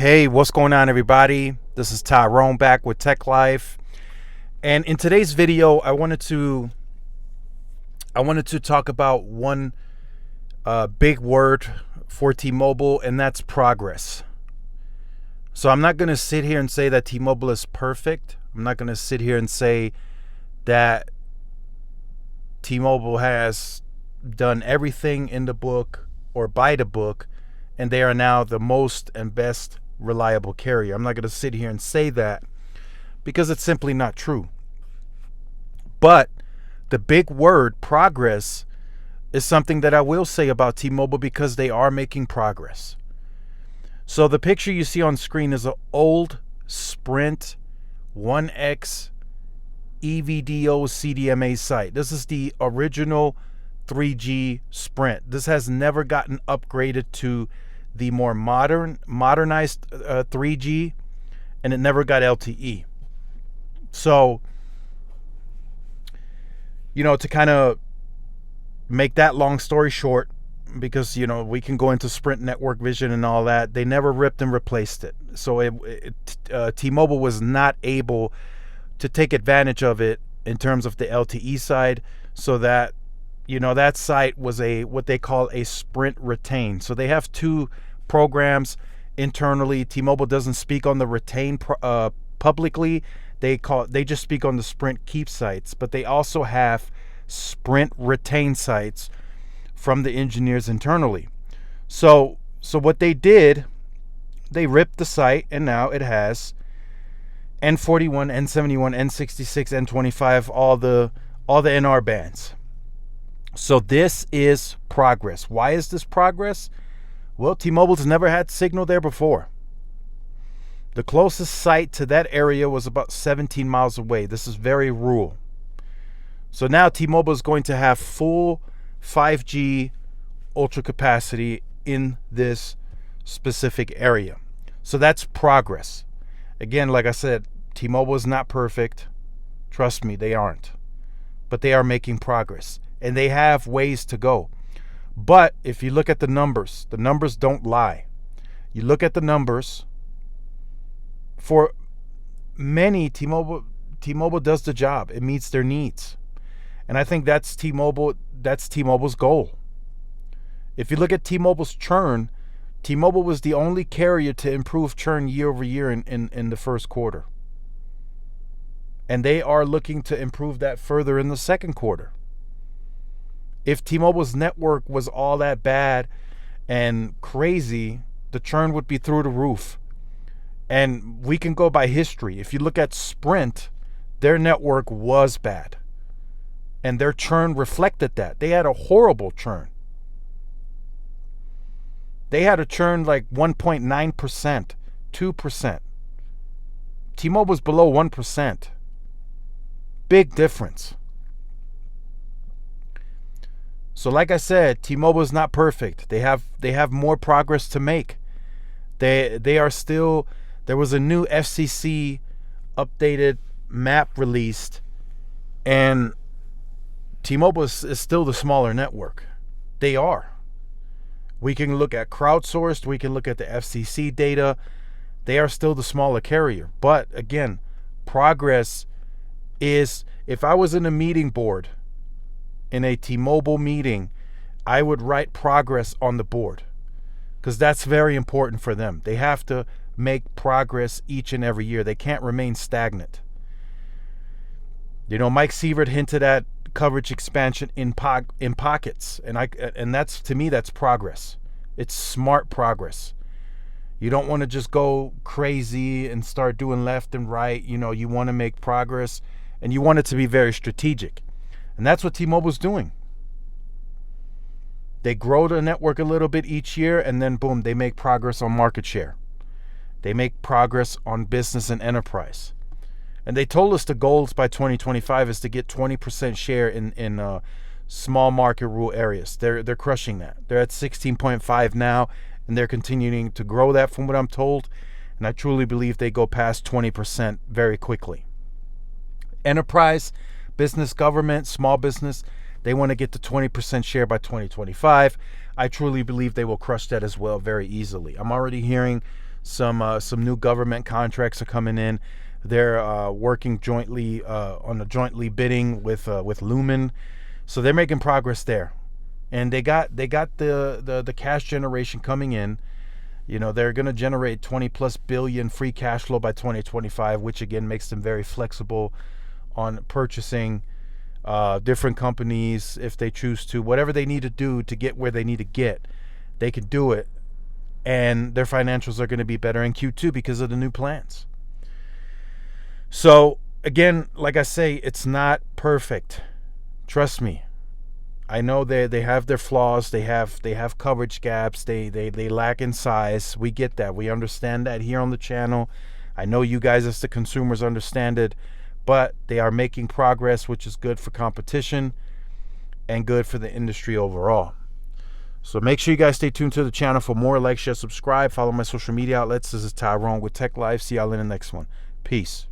Hey, what's going on, everybody? This is Tyrone back with Tech Life, and in today's video, I wanted to talk about one big word for T-Mobile, and that's progress. So I'm not going to sit here and say that T-Mobile is perfect. I'm not going to sit here and say that T-Mobile has done everything in the book or by the book, and they are now the most and best reliable carrier. I'm not going to sit here and say that because it's simply not true. But the big word, progress, is something that I will say about T-Mobile because they are making progress. So the picture you see on screen is an old Sprint 1X EVDO CDMA site. This is the original 3G Sprint. This has never gotten upgraded to the more modernized 3G, and it never got LTE. So, to kind of make that long story short, because we can go into Sprint network vision and all that, they never ripped and replaced it. So T-Mobile was not able to take advantage of it in terms of the LTE side, so that that site was what they call a Sprint retain. So they have two programs internally. T-Mobile doesn't speak on the retain publicly. They just speak on the Sprint keep sites, but they also have Sprint retain sites from the engineers internally. So what they did, they ripped the site, and now it has N41, N71, N66, N25, all the NR bands. So this is progress. Why is this progress? Well, T-Mobile's never had signal there before. The closest site to that area was about 17 miles away. This is very rural. So now T-Mobile is going to have full 5G ultra capacity in this specific area. So that's progress. Again, like I said, T-Mobile is not perfect. Trust me, they aren't. But they are making progress. And they have ways to go. But if you look at the numbers don't lie. You look at the numbers, for many, T-Mobile does the job. It meets their needs. And I think that's T-Mobile's goal. If you look at T-Mobile's churn, T-Mobile was the only carrier to improve churn year over year in the first quarter. And they are looking to improve that further in the second quarter. If T-Mobile's network was all that bad and crazy, the churn would be through the roof. And we can go by history. If you look at Sprint, their network was bad. And their churn reflected that. They had a horrible churn. They had a churn like 1.9%, 2%. T-Mobile was below 1%. Big difference. So like I said, T-Mobile is not perfect. They have more progress to make. They are still, there was a new FCC updated map released, and T-Mobile is still the smaller network. They are. We can look at crowdsourced, we can look at the FCC data. They are still the smaller carrier. But again, progress is, if I was in a meeting board, in a T-Mobile meeting, I would write progress on the board, because that's very important for them. They have to make progress each and every year. They can't remain stagnant. Mike Sievert hinted at coverage expansion in pockets, and that's, to me, that's progress. It's smart progress. You don't want to just go crazy and start doing left and right. You want to make progress, and you want it to be very strategic. And that's what T-Mobile's doing. They grow the network a little bit each year, and then boom, they make progress on market share. They make progress on business and enterprise. And they told us the goals by 2025 is to get 20% share in small market rural areas. They're crushing that. They're at 16.5 now, and they're continuing to grow that from what I'm told. And I truly believe they go past 20% very quickly. Enterprise, business, government, small business, they want to get to 20% share by 2025. I truly believe they will crush that as well very easily. I'm already hearing Some new government contracts are coming in. They're working jointly on a jointly bidding with Lumen, so they're making progress there. And they got the cash generation coming in. They're going to generate 20 plus billion free cash flow by 2025, which again makes them very flexible on purchasing different companies if they choose to. Whatever they need to do to get where they need to get, they can do it. And their financials are going to be better in Q2 because of the new plans. So again, like I say, it's not perfect. Trust me. I know they have their flaws. They have coverage gaps. They lack in size. We get that. We understand that here on the channel. I know you guys as the consumers understand it, but they are making progress, which is good for competition and good for the industry overall. So make sure you guys stay tuned to the channel for more. Like, share, subscribe, follow my social media outlets. This is Tyrone with Tech Life. See y'all in the next one. Peace.